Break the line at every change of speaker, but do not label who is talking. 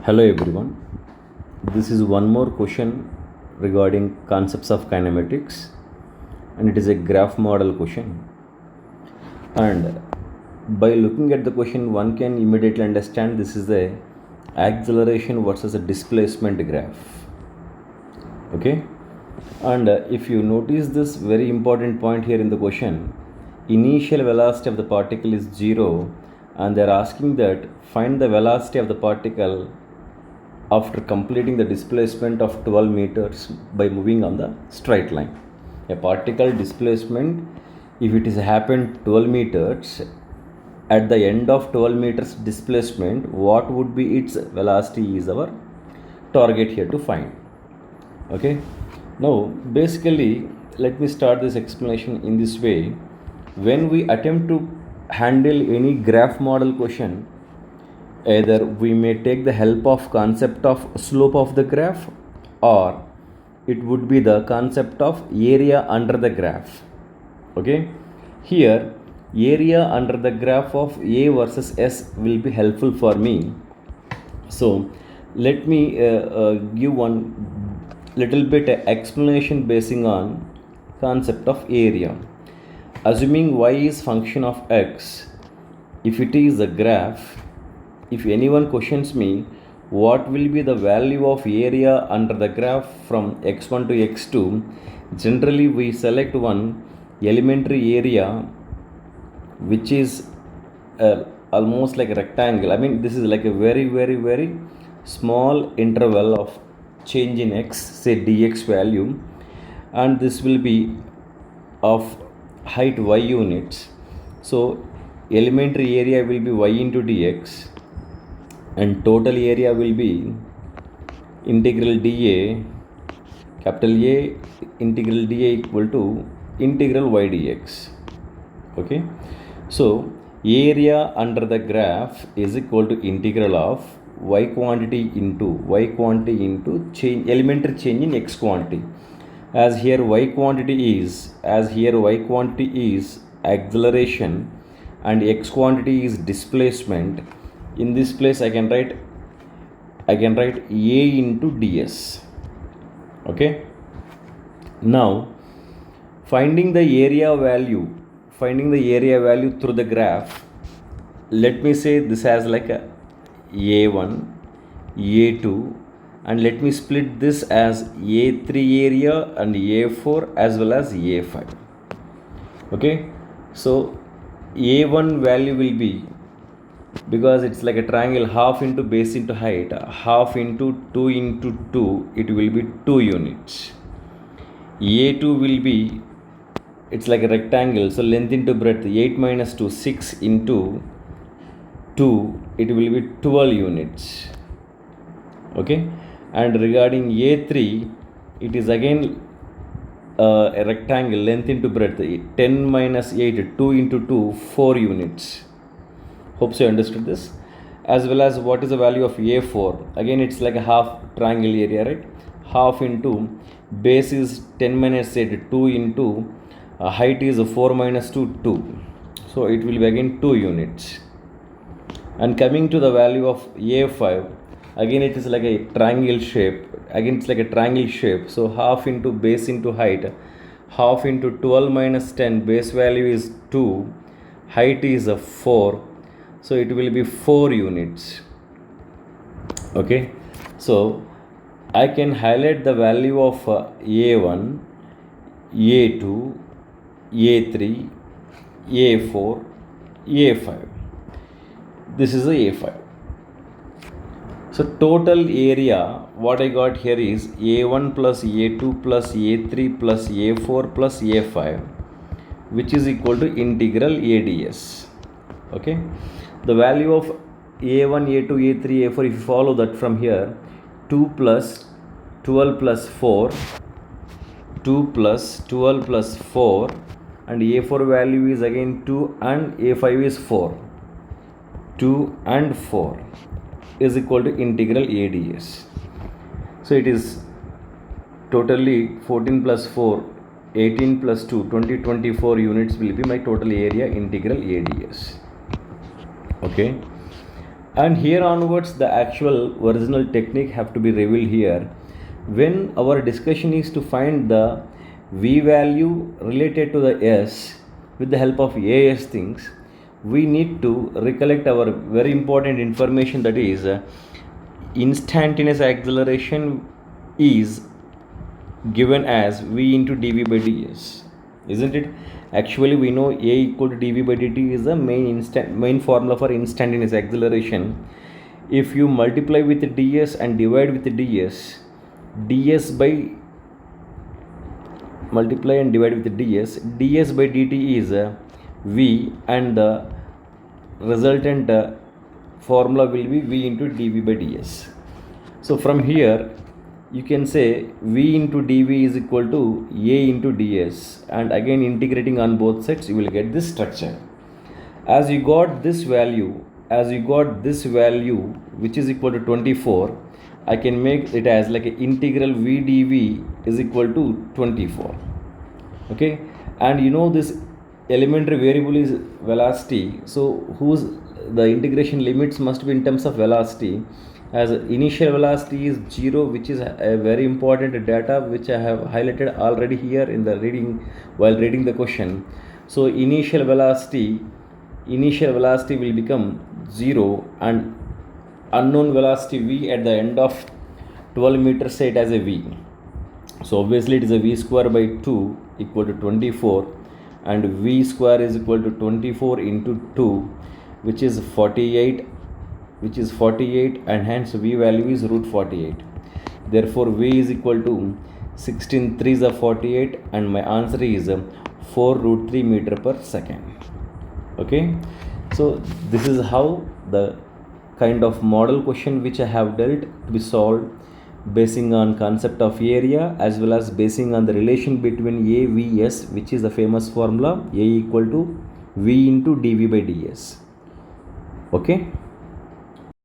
Hello everyone. This is one more question regarding concepts of kinematics, and it is a graph model question. And by looking at the question, one can immediately understand this is the acceleration versus a displacement graph. Okay, and if you notice this very important point here in the question, initial velocity of the particle is 0, and they are asking that find the velocity of the particle after completing the displacement of 12 meters by moving on the straight line. A particle displacement, if it is happened 12 meters, at the end of 12 meters displacement, what would be its velocity is our target here to find. Okay, now basically let me start this explanation in this way. When we attempt to handle any graph model question, either we may take the help of concept of slope of the graph, or it would be the concept of area under the graph. Okay, here area under the graph of A versus S will be helpful for me. So let me give one little bit explanation basing on concept of area. Assuming y is function of x, if it is a graph, if anyone questions me what will be the value of area under the graph from x1 to x2, generally we select one elementary area which is almost like a rectangle. I mean, this is like a very small interval of change in x, say dx value, and this will be of height y units. So elementary area will be y into dx, and total area will be integral dA, capital A integral dA equal to integral y dx. Okay, so area under the graph is equal to integral of y quantity into change, elementary change in x quantity. As here y quantity is acceleration and x quantity is displacement, in this place I can write A into ds. Okay, now finding the area value through the graph, let me say this as like a A1, A2, and let me split this as A3 area and A4 as well as A5. Okay, so A1 value will be, because it's like a triangle, half into base into height, half into 2 into 2, it will be 2 units. A2 will be, it's like a rectangle, so length into breadth, 8 minus 2, 6 into 2, it will be 12 units. Okay, and regarding A3, it is again a rectangle, length into breadth, 10 minus 8, 2 into 2, 4 units. Hope you understood this. As well as what is the value of A4, again it's like a half triangle area, right? Half into base is 10 minus 8, 2 into height is 4 minus 2, 2. So it will be again 2 units. And coming to the value of A5, again it is like a triangle shape. So half into base into height, half into 12 minus 10, base value is 2, height is 4, so it will be 4 units. Okay, so I can highlight the value of A1, A2, A3, A4, A5. This is the A5. So total area, what I got here is A1 plus A2 plus A3 plus A4 plus A5, which is equal to integral ADS. Okay, the value of A1, A2, A3, A4, if you follow that from here, 2 plus 12 plus 4, 2 plus 12 plus 4, and A4 value is again 2 and A5 is 4. 2 and 4 is equal to integral ADS. So it is totally 14 plus 4, 18 plus 2, 20, 24 units will be my total area integral ADS. Okay, And here onwards the actual original technique have to be revealed here. When our discussion is to find the v value related to the s with the help of as things, we need to recollect our very important information, that is instantaneous acceleration is given as v into dv by ds, isn't it? Actually we know a equal to dv by dt is the main formula for instantaneous acceleration. If you multiply with ds and divide with ds by multiply and divide with ds by dt is v, and the resultant formula will be v into dv by ds. So from here you can say v into dv is equal to a into ds, and again integrating on both sides you will get this structure. As you got this value which is equal to 24, I can make it as like a integral v dv is equal to 24. Okay, and you know this elementary variable is velocity, so whose the integration limits must be in terms of velocity, as initial velocity is 0, which is a very important data which I have highlighted already here in the reading while reading the question. So initial velocity will become 0, and unknown velocity v at the end of 12 meters set as a v. So obviously it is a v square by 2 equal to 24, and v square is equal to 24 into 2, which is 48, and hence v value is root 48. Therefore v is equal to 16 3s are 48, and my answer is 4 root 3 meter per second. Okay, so this is how the kind of model question which I have dealt to be solved basing on concept of area, as well as basing on the relation between a v s, which is the famous formula a equal to v into dv by ds. Okay.